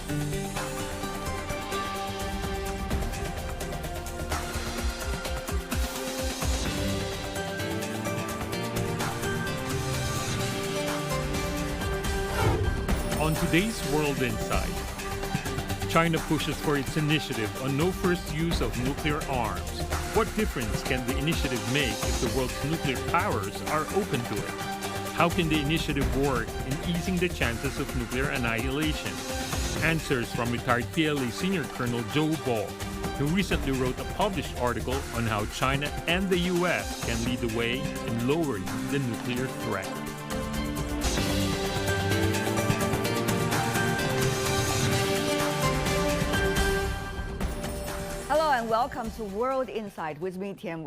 On today's World Insight, China pushes for its initiative on no first use of nuclear arms. What difference can the initiative make if the world's nuclear powers are open to it? How can the initiative work in easing the chances of nuclear annihilation? Answers from retired PLA Sr. Colonel Zhou Bo, who recently wrote a published article on how China and the U.S. can lead the way in lowering the nuclear threat. Hello and welcome to World Insight with me, Tian.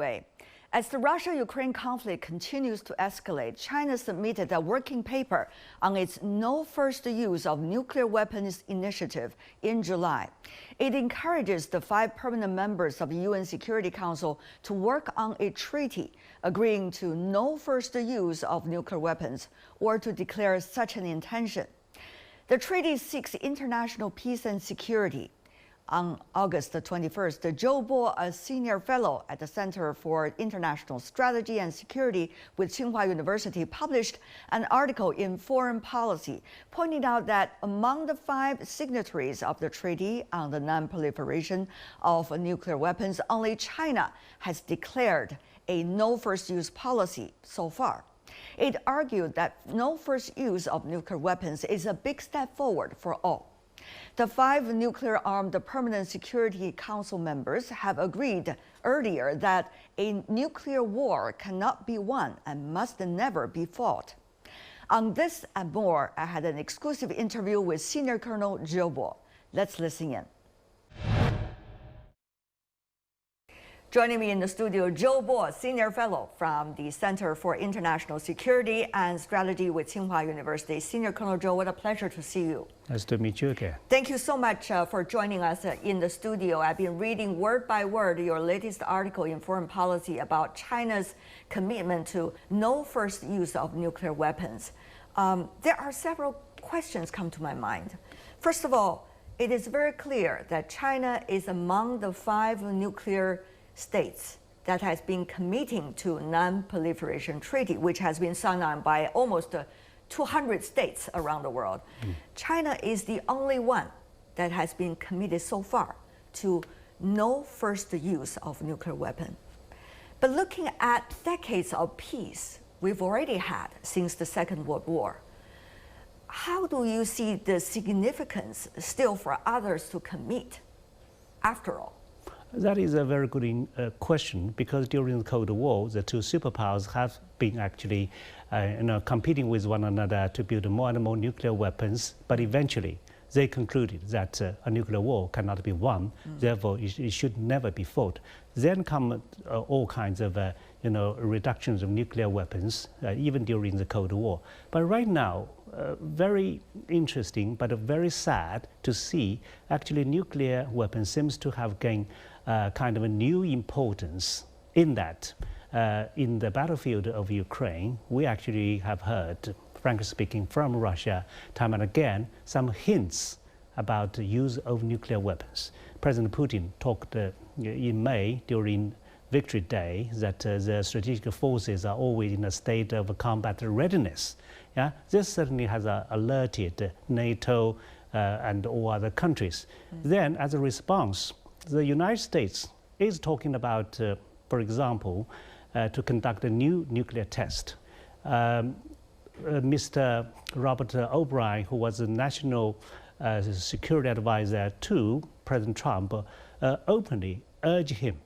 As the Russia-Ukraine conflict continues to escalate, China submitted a working paper on its no first use of nuclear weapons initiative in July. It encourages the 5 permanent members of the UN Security Council to work on a treaty agreeing to no first use of nuclear weapons or to declare such an intention. The treaty seeks international peace and security. On August 21st, Zhou Bo, a senior fellow at the Center for International Strategy and Security with Tsinghua University, published an article in Foreign Policy, pointing out that among the 5 signatories of the Treaty on the Nonproliferation of Nuclear Weapons, only China has declared a no first use policy so far. It argued that no first use of nuclear weapons is a big step forward for all. The 5 nuclear-armed Permanent Security Council members have agreed earlier that a nuclear war cannot be won and must never be fought. On this and more, I had an exclusive interview with Senior Colonel Zhou Bo. Let's listen in. Joining me in the studio, Zhou Bo, Senior Fellow from the Center for International Security and Strategy with Tsinghua University. Senior Colonel Zhou, what a pleasure to see you. Nice to meet you again. Thank you so much for joining us in the studio. I've been reading word by word your latest article in Foreign Policy about China's commitment to no first use of nuclear weapons. There are several questions come to my mind. First of all, it is very clear that China is among the 5 nuclear states that has been committing to non-proliferation treaty, which has been signed on by almost 200 states around the world. China is the only one that has been committed so far to no first use of nuclear weapon. But looking at decades of peace we've already had since the Second World War, how do you see the significance still for others to commit after all? That is a very good question, because during the Cold War, the 2 superpowers have been actually competing with one another to build more and more nuclear weapons, but eventually they concluded that a nuclear war cannot be won, therefore it should never be fought. Then come all kinds of reductions of nuclear weapons, even during the Cold War. But right now, very interesting but very sad to see actually nuclear weapons seems to have gained kind of a new importance in that in the battlefield of Ukraine, we actually have heard, frankly speaking, from Russia time and again, some hints about the use of nuclear weapons. President Putin talked in May during Victory Day that the strategic forces are always in a state of combat readiness. Yeah? This certainly has alerted NATO and all other countries. Then, as a response, the United States is talking about, for example, to conduct a new nuclear test. Mr. Robert O'Brien, who was the national security advisor to President Trump, openly urged him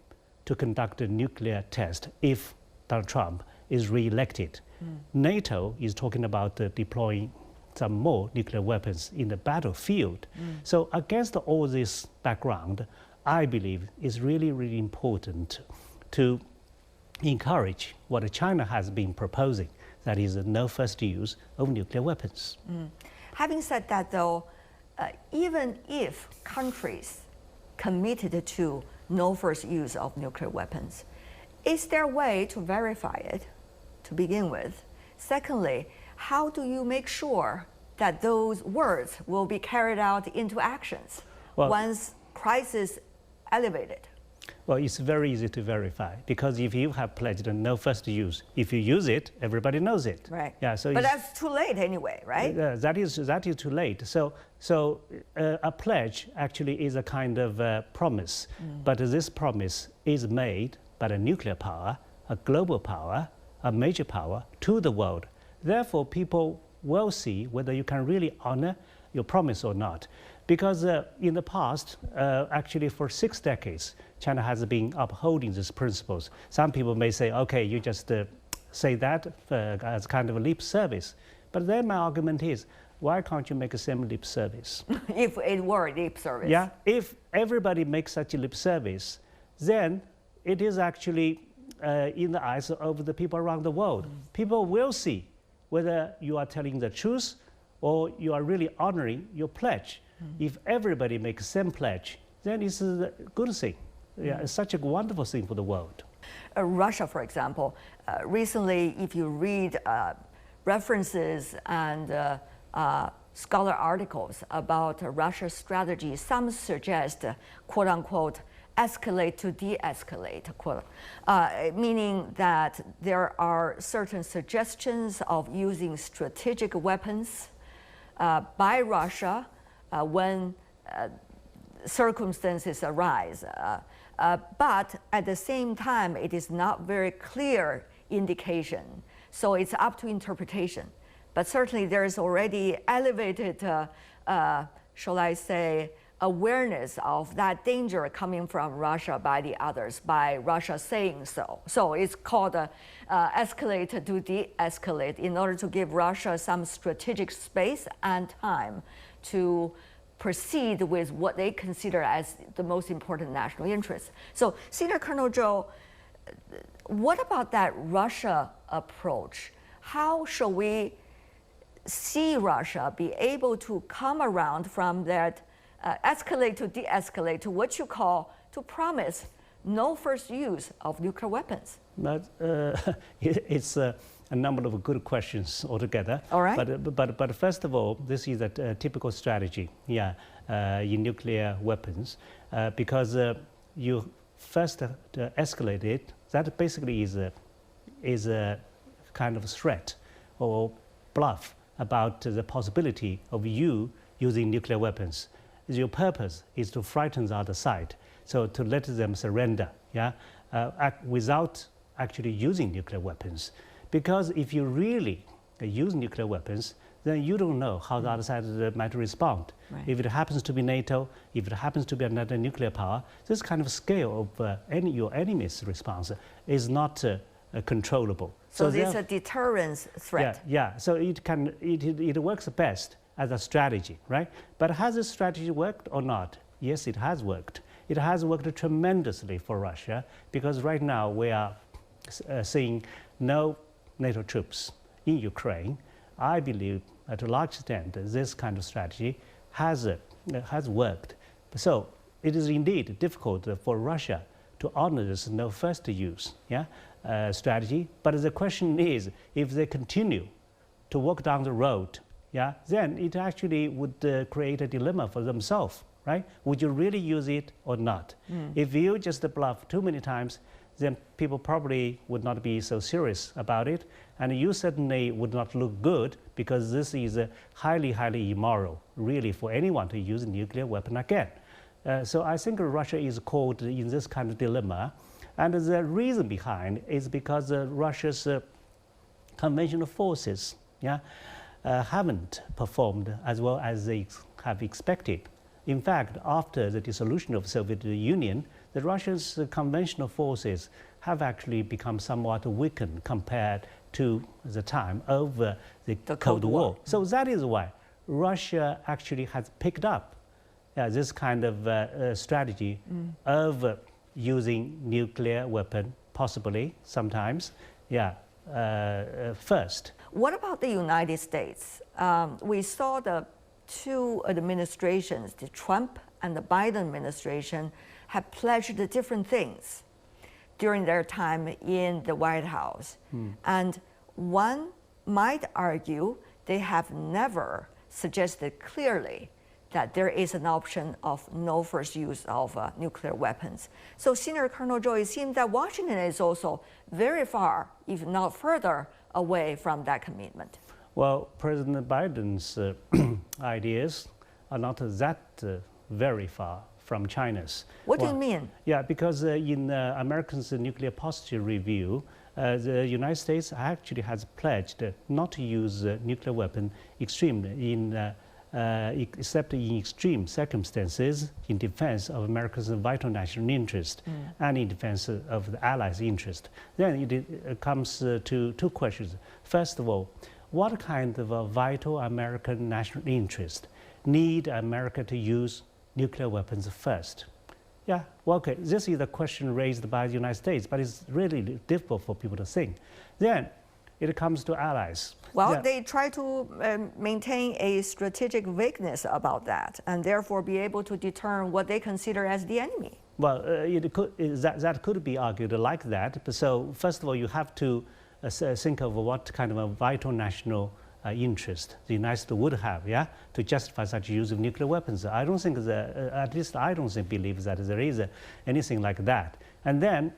to conduct a nuclear test if Donald Trump is re-elected. NATO is talking about deploying some more nuclear weapons in the battlefield. So against all this background, I believe it's really, really important to encourage what China has been proposing, that is no first use of nuclear weapons. Having said that, though, even if countries committed to no first use of nuclear weapons, is there a way to verify it to begin with? Secondly, how do you make sure that those words will be carried out into actions once crisis elevated? Well, it's very easy to verify because if you have pledged no first use, if you use it, everybody knows it. Right. Yeah. So but that's too late anyway, right? That is too late. So a pledge actually is a kind of promise, but this promise is made by a nuclear power, a global power, a major power to the world. Therefore, people will see whether you can really honor your promise or not. Because in the past, actually for 6 decades, China has been upholding these principles. Some people may say, okay, you just say that as kind of a lip service. But then my argument is, why can't you make the same lip service? If it were lip service. Yeah, if everybody makes such a lip service, then it is actually in the eyes of the people around the world. People will see whether you are telling the truth or you are really honoring your pledge. If everybody makes the same pledge, then it's a good thing. Yeah, it's such a wonderful thing for the world. Russia, for example, recently, if you read references and scholar articles about Russia's strategy, some suggest, quote unquote, escalate to de-escalate, meaning that there are certain suggestions of using strategic weapons by Russia when circumstances arise. But at the same time, it is not very clear indication. So it's up to interpretation. But certainly there is already elevated, shall I say, awareness of that danger coming from Russia by the others, by Russia saying so. So it's called escalate to de-escalate in order to give Russia some strategic space and time to proceed with what they consider as the most important national interest. So, Senior Colonel Zhou, what about that Russia approach? How shall we see Russia be able to come around from that escalate to de-escalate to what you call to promise no first use of nuclear weapons? But it's a number of good questions altogether. All right. But first of all, this is a typical strategy, in nuclear weapons, because you first escalate it. That basically is a kind of threat or bluff about the possibility of you using nuclear weapons. Your purpose is to frighten the other side, so to let them surrender, without actually using nuclear weapons. Because if you really use nuclear weapons, then you don't know how the other side might respond. Right. If it happens to be NATO, if it happens to be another nuclear power, this kind of scale of your enemy's response is not controllable. So there's a deterrence threat. Yeah. So it works best as a strategy, right? But has this strategy worked or not? Yes, it has worked. It has worked tremendously for Russia because right now we are seeing no NATO troops in Ukraine. I believe to a large extent this kind of strategy has worked. So it is indeed difficult for Russia to honor this no first use strategy. But the question is, if they continue to walk down the road, then it actually would create a dilemma for themselves, right? Would you really use it or not? If you just bluff too many times, then people probably would not be so serious about it, and you certainly would not look good because this is highly, highly immoral, really, for anyone to use a nuclear weapon again. So I think Russia is caught in this kind of dilemma, and the reason behind is because Russia's conventional forces, haven't performed as well as they have expected. In fact, after the dissolution of the Soviet Union, the Russia's conventional forces have actually become somewhat weakened compared to the time of the Cold War. So that is why Russia actually has picked up this kind of strategy of using nuclear weapon, possibly, sometimes, first. What about the United States? We saw the two administrations, the Trump and the Biden administration, have pledged different things during their time in the White House. And one might argue they have never suggested clearly that there is an option of no first use of nuclear weapons. So, Senior Colonel Zhou, it seems that Washington is also very far, if not further, away from that commitment. Well, President Biden's ideas are not that very far from China's. What do you mean? Yeah, because in Americans' nuclear posture review, the United States actually has pledged not to use nuclear weapon except in extreme circumstances in defense of America's vital national interest and in defense of the allies' interest. Then it comes to two questions. First of all, what kind of a vital American national interest need America to use nuclear weapons first? Yeah, well, okay, this is a question raised by the United States, but it's really difficult for people to think. Then it comes to allies. Well, yeah. They try to maintain a strategic vagueness about that and therefore be able to determine what they consider as the enemy. Well, that could be argued like that. But so first of all, you have to think of what kind of a vital national interest the United States would have, yeah, to justify such use of nuclear weapons. I don't think that, at least I don't believe that there is anything like that. And then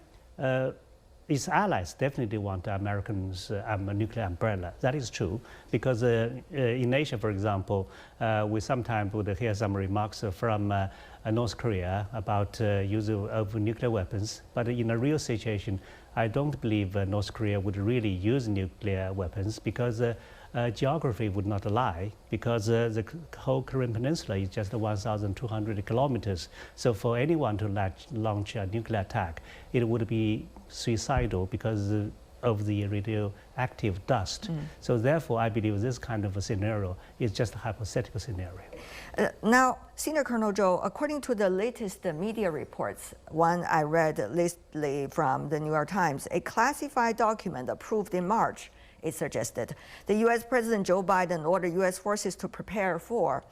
its allies definitely want Americans' nuclear umbrella. That is true, because in Asia, for example, we sometimes would hear some remarks from North Korea about use of nuclear weapons. But in a real situation, I don't believe North Korea would really use nuclear weapons because geography would not lie, because the whole Korean Peninsula is just 1,200 kilometers. So for anyone to launch a nuclear attack, it would be suicidal because of the radioactive dust. So therefore, I believe this kind of a scenario is just a hypothetical scenario. Now, Senior Colonel Zhou, according to the latest media reports, one I read lately from the New York Times, a classified document approved in March, it suggested the U.S. President Joe Biden ordered U.S. forces to prepare for,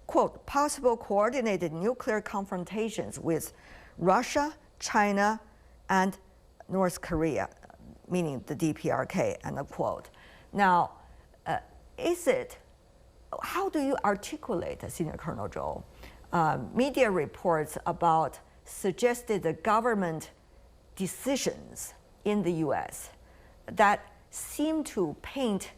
quote, possible coordinated nuclear confrontations with Russia, China, and North Korea, meaning the DPRK, end of quote. Now, how do you articulate, Senior Colonel Zhou, media reports about suggested government decisions in the U.S. that seem to paint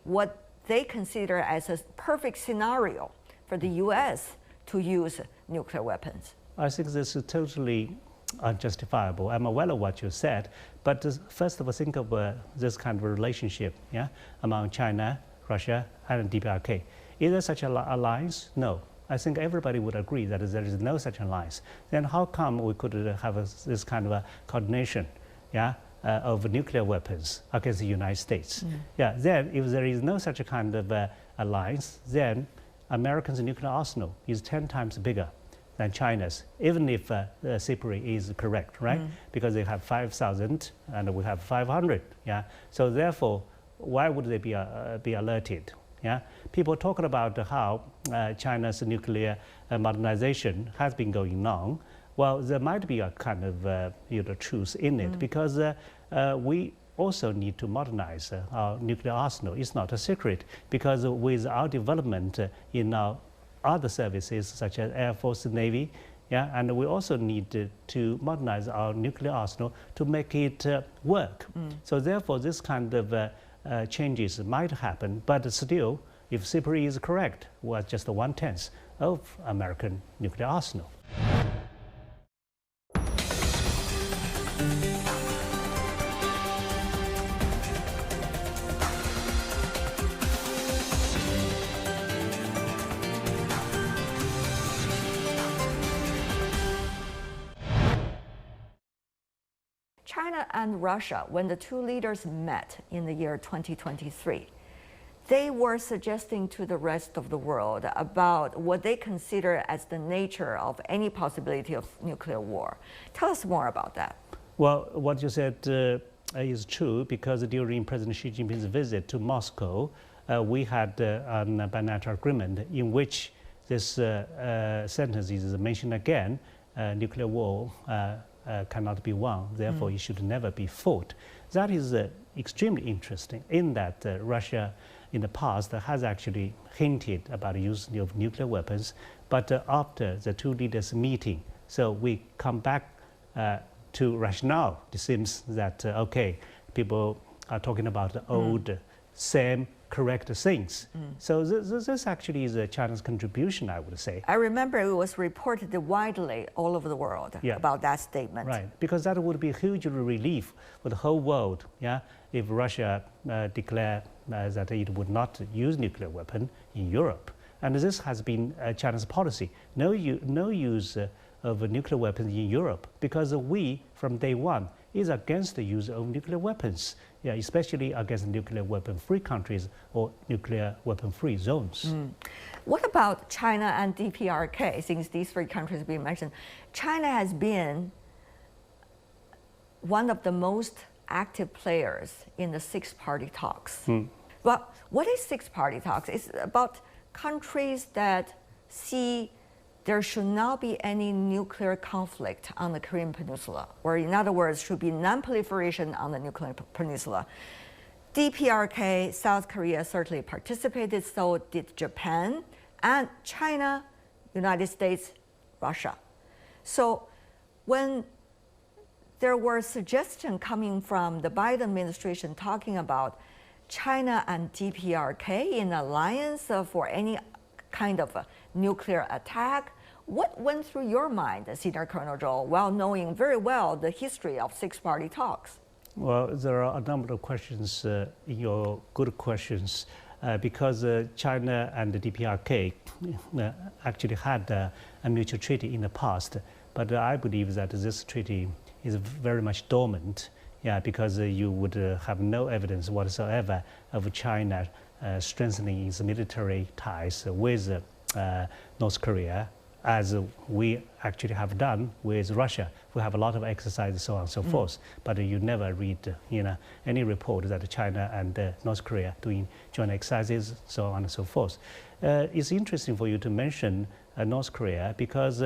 what they consider as a perfect scenario for the U.S. to use nuclear weapons? I think this is totally unjustifiable. I'm aware of what you said, but first of all, think of this kind of relationship, yeah, among China, Russia, and DPRK. Is there such an alliance? No. I think everybody would agree that there is no such alliance. Then how come we could have this kind of a coordination, yeah, of nuclear weapons against the United States? Yeah. Then, if there is no such a kind of alliance, then America's nuclear arsenal is 10 times bigger than China's, even if CPRI is correct, right? Because they have 5,000 and we have 500. Yeah. So therefore, why would they be alerted? Yeah. People talking about how China's nuclear modernization has been going on. Well, there might be a kind of truth in it, because we also need to modernize our nuclear arsenal. It's not a secret, because with our development in our other services such as Air Force, Navy, yeah, and we also need to modernize our nuclear arsenal to make it work. So therefore, this kind of changes might happen, but still, if CPRI is correct, we're just 1/10 of American nuclear arsenal. China and Russia, when the two leaders met in the year 2023, they were suggesting to the rest of the world about what they consider as the nature of any possibility of nuclear war. Tell us more about that. Well, what you said is true, because during President Xi Jinping's visit to Moscow, we had a bilateral agreement in which this sentence is mentioned again: nuclear war cannot be won, therefore it should never be fought. That is extremely interesting, in that Russia in the past has actually hinted about the use of nuclear weapons, but after the two leaders meeting, so we come back to rationale. It seems that, okay, people are talking about the old, same correct things. So this actually is China's contribution, I would say. I remember it was reported widely all over the world about that statement. Right, because that would be a huge relief for the whole world, if Russia declared that it would not use nuclear weapon in Europe. And this has been China's policy. No use of nuclear weapons in Europe, because we, from day one, is against the use of nuclear weapons, especially against nuclear weapon-free countries or nuclear weapon-free zones. What about China and DPRK, since these three countries have been mentioned? China has been one of the most active players in the six-party talks. Well, what is six-party talks? It's about countries that see there should not be any nuclear conflict on the Korean Peninsula, or in other words, should be non-proliferation on the nuclear peninsula. DPRK, South Korea certainly participated, so did Japan, and China, United States, Russia. So when there were suggestions coming from the Biden administration talking about China and DPRK in alliance for any kind of a nuclear attack, what went through your mind, Senior Colonel Zhou, while knowing very well the history of six-party talks? Well, there are a number of questions in your good questions, because China and the DPRK actually had a mutual treaty in the past, but I believe that this treaty is very much dormant, because you would have no evidence whatsoever of China strengthening its military ties with North Korea, as we actually have done with Russia. We have a lot of exercises, so on and so forth, but you never read any report that China and North Korea doing joint exercises, so on and so forth. It's interesting for you to mention North Korea because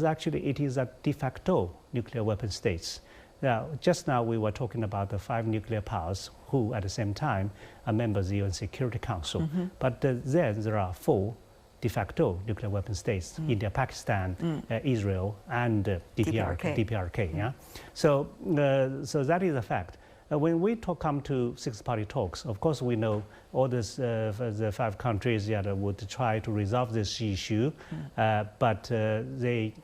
actually it is a de facto nuclear weapon states. Now, just now we were talking about the 5 nuclear powers who at the same time are members of the UN Security Council, but then there are 4 de facto nuclear weapon states, India, Pakistan, Israel, and DPRK. So that is a fact. When we come to six-party talks, of course we know all this, the 5 countries would try to resolve this issue, but they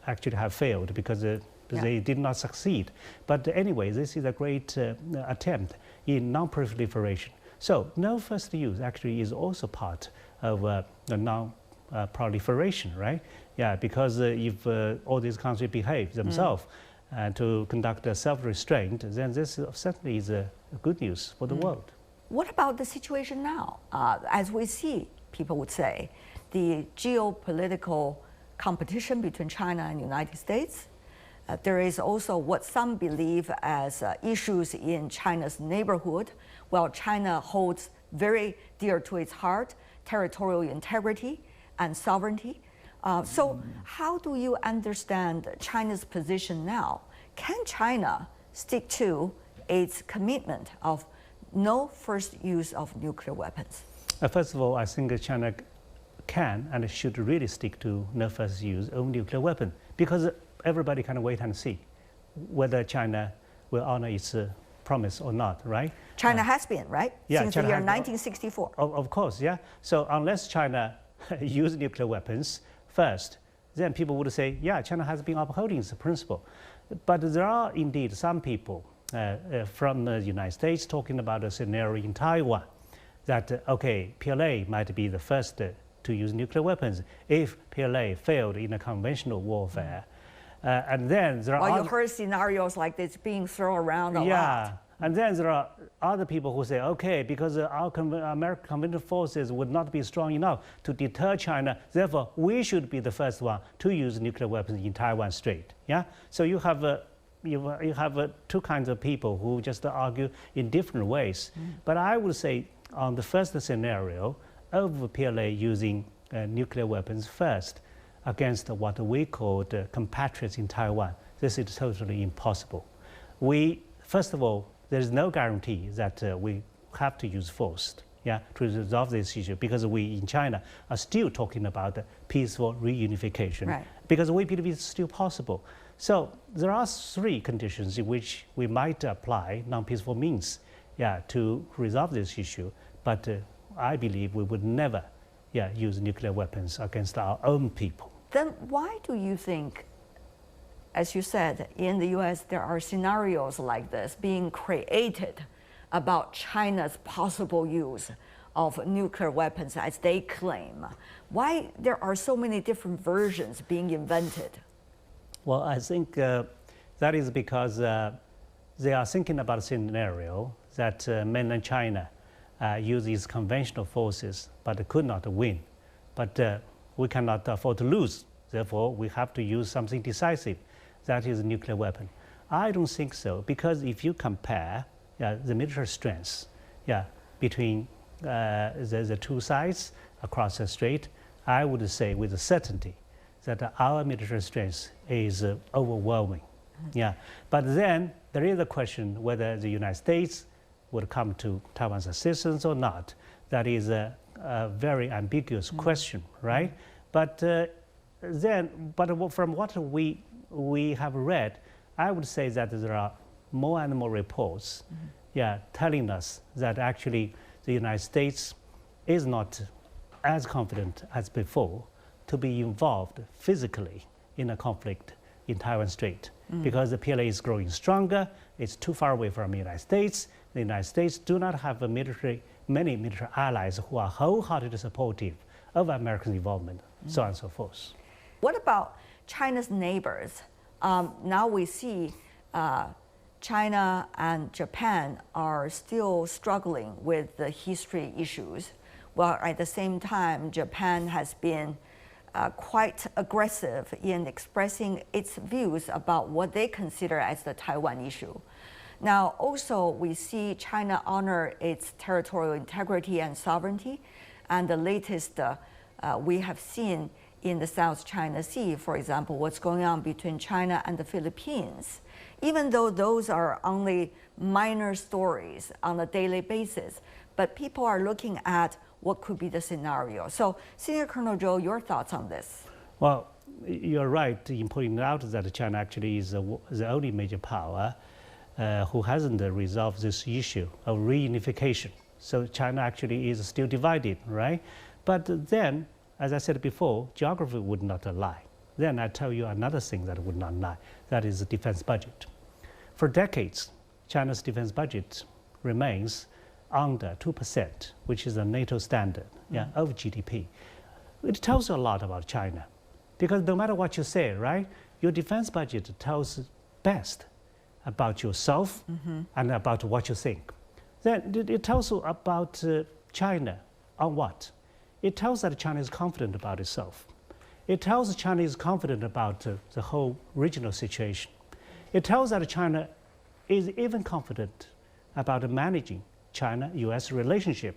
actually have failed because they did not succeed. But anyway, this is a great attempt in non-proliferation. So no first use actually is also part of the non-proliferation, right? Because if all these countries behave themselves to conduct a self-restraint, then this certainly is good news for the world. What about the situation now? As we see, people would say, the geopolitical competition between China and the United States. There is also what some believe as issues in China's neighborhood, while China holds very dear to its heart territorial integrity and sovereignty. So how do you understand China's position now? Can China stick to its commitment of no first use of nuclear weapons? First of all, I think China can and should really stick to no first use of nuclear weapon, because everybody can wait and see whether China will honor its promise or not, right? China has been, right? Since the year 1964. Of course, So unless China use nuclear weapons first, then people would say, China has been upholding its principle. But there are indeed some people from the United States talking about a scenario in Taiwan that, okay, PLA might be the first to use nuclear weapons if PLA failed in a conventional warfare. And then there are you heard scenarios like this being thrown around a lot. And then there are other people who say, okay, because our American conventional forces would not be strong enough to deter China, therefore we should be the first one to use nuclear weapons in Taiwan Strait. So you have two kinds of people who just argue in different ways. But I would say on the first scenario of PLA using nuclear weapons first against what we call the compatriots in Taiwan, this is totally impossible. First of all, there is no guarantee that we have to use force yeah, to resolve this issue, because we in China are still talking about peaceful reunification, right, because we believe it's still possible. So there are three conditions in which we might apply non-peaceful means, yeah, to resolve this issue. But I believe we would never, yeah, use nuclear weapons against our own people. Then why do you think, as you said, in the US there are scenarios like this being created about China's possible use of nuclear weapons as they claim? Why there are so many different versions being invented? Well, I think that is because they are thinking about a scenario that mainland China uses conventional forces but could not win. But we cannot afford to lose. Therefore, we have to use something decisive. That is a nuclear weapon. I don't think so, because if you compare the military strengths, yeah, between the two sides across the strait, I would say with certainty that our military strength is overwhelming. Yeah. But then there is a question whether the United States would come to Taiwan's assistance or not. That is a very ambiguous question, right? But from what we have read, I would say that there are more and more reports, yeah, telling us that actually the United States is not as confident as before to be involved physically in a conflict in Taiwan Strait, because the PLA is growing stronger. It's too far away from the United States. The United States do not have many military allies who are wholeheartedly supportive of American involvement, so on and so forth. What about China's neighbors? Now we see China and Japan are still struggling with the history issues, while at the same time, Japan has been quite aggressive in expressing its views about what they consider as the Taiwan issue. Now, also, we see China honor its territorial integrity and sovereignty, and the latest we have seen in the South China Sea, for example, what's going on between China and the Philippines. Even though those are only minor stories on a daily basis, but people are looking at what could be the scenario. So, Senior Colonel Zhou, your thoughts on this? Well, you're right in pointing out that China actually is the only major power who hasn't resolved this issue of reunification. So China actually is still divided, right? But then, as I said before, geography would not lie. Then I tell you another thing that would not lie, that is the defense budget. For decades, China's defense budget remains under 2%, which is a NATO standard, of GDP. It tells you a lot about China, because no matter what you say, right, your defense budget tells best about yourself and about what you think. Then it tells you about China on what? It tells that China is confident about itself. It tells China is confident about the whole regional situation. It tells that China is even confident about managing China-US relationship.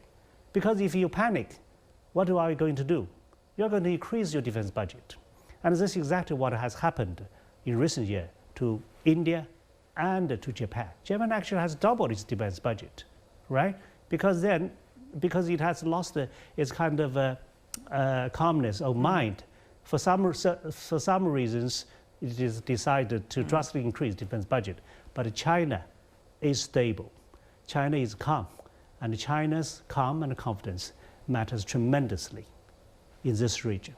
Because if you panic, what are you going to do? You're going to increase your defense budget. And this is exactly what has happened in recent years to India and to Japan. Japan actually has doubled its defense budget, right? Because it has lost its kind of calmness of mind. For some reasons, it is decided to drastically increase defense budget. But China is stable. China is calm. And China's calm and confidence matters tremendously in this region,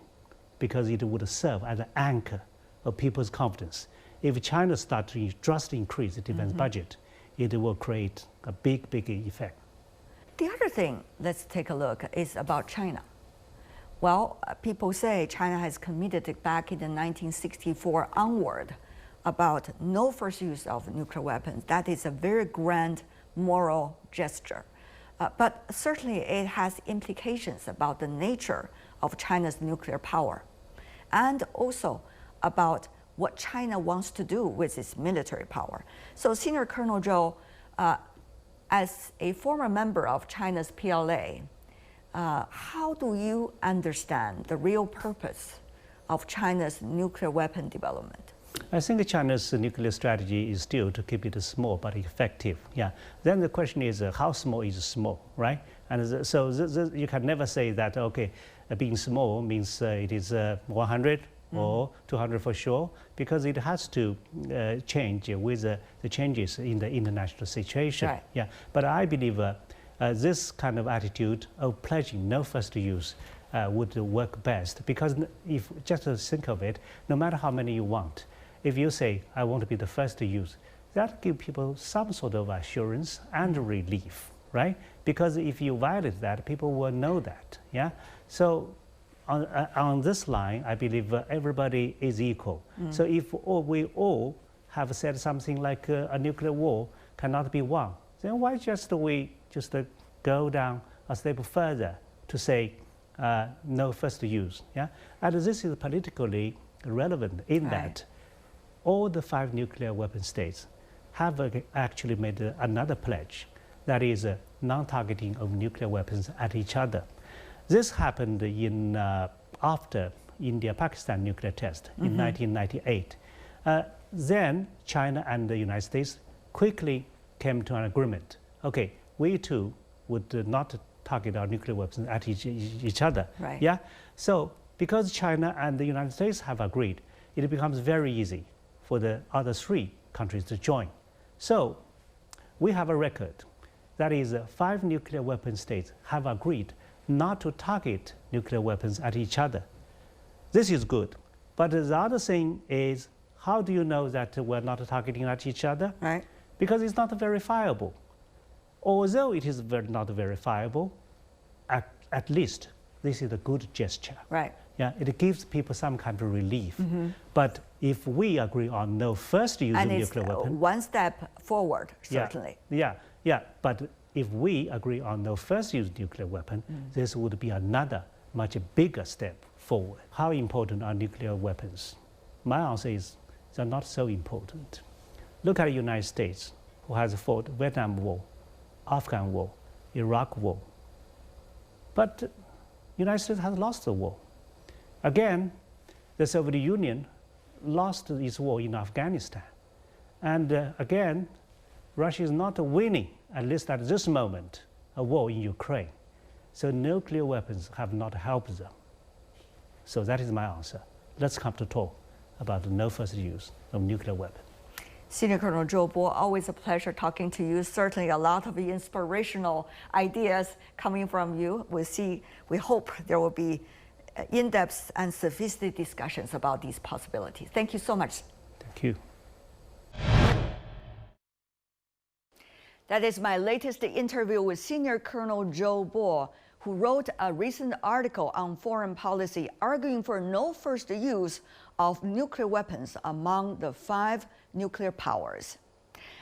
because it would serve as an anchor of people's confidence. If China starts to drastically increase the defense budget, it will create a big effect. The other thing, let's take a look, is about China. Well, people say China has committed back in the 1964 onward about no first use of nuclear weapons. That is a very grand moral gesture. But certainly it has implications about the nature of China's nuclear power, and also about what China wants to do with its military power. So, Senior Colonel Zhou, as a former member of China's PLA, how do you understand the real purpose of China's nuclear weapon development? I think China's nuclear strategy is still to keep it small but effective. Yeah. Then the question is, how small is small, right? And so you can never say that, okay, being small means it is 100 or 200 for sure, because it has to change with the changes in the international situation. Right. Yeah. But I believe this kind of attitude of pledging no first use would work best, because if just think of it, no matter how many you want, if you say, I want to be the first to use, that gives people some sort of assurance and relief, right? Because if you violate that, people will know that, yeah? So on this line, I believe everybody is equal. So if we all have said something like a nuclear war cannot be won, then why we just go down a step further to say no first use, yeah? And this is politically relevant in that all the 5 nuclear weapon states have actually made another pledge, that is non-targeting of nuclear weapons at each other. This happened in after India-Pakistan nuclear test in 1998. Then China and the United States quickly came to an agreement. Okay, we too would not target our nuclear weapons at each other. Right. Yeah. So because China and the United States have agreed, it becomes very easy for the other 3 countries to join. So we have a record. That is, 5 nuclear weapon states have agreed not to target nuclear weapons at each other. This is good. But the other thing is, how do you know that we're not targeting at each other? Right. Because it's not verifiable. Although it is not verifiable, at least this is a good gesture. Right. Yeah, it gives people some kind of relief. But if we agree on no first use of nuclear weapon, one step forward, certainly. Yeah. But if we agree on no first use nuclear weapon, this would be another much bigger step forward. How important are nuclear weapons? My answer is they're not so important. Look at the United States, who has fought Vietnam War, Afghan War, Iraq War. But the United States has lost the war. Again, the Soviet Union lost its war in Afghanistan. And again, Russia is not winning, at least at this moment, a war in Ukraine. So nuclear weapons have not helped them. So that is my answer. Let's come to talk about the no first use of nuclear weapons. Senior Colonel Zhou Bo, always a pleasure talking to you. Certainly a lot of inspirational ideas coming from you. We hope there will be in-depth and sophisticated discussions about these possibilities. Thank you so much. Thank you. That is my latest interview with Senior Colonel Zhou Bo, who wrote a recent article on foreign policy arguing for no first use of nuclear weapons among the 5 nuclear powers.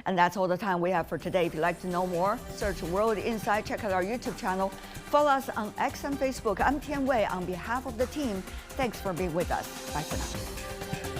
And that's all the time we have for today. If you'd like to know more, search World Insight, check out our YouTube channel, follow us on X and Facebook. I'm Tian Wei on behalf of the team. Thanks for being with us. Bye for now.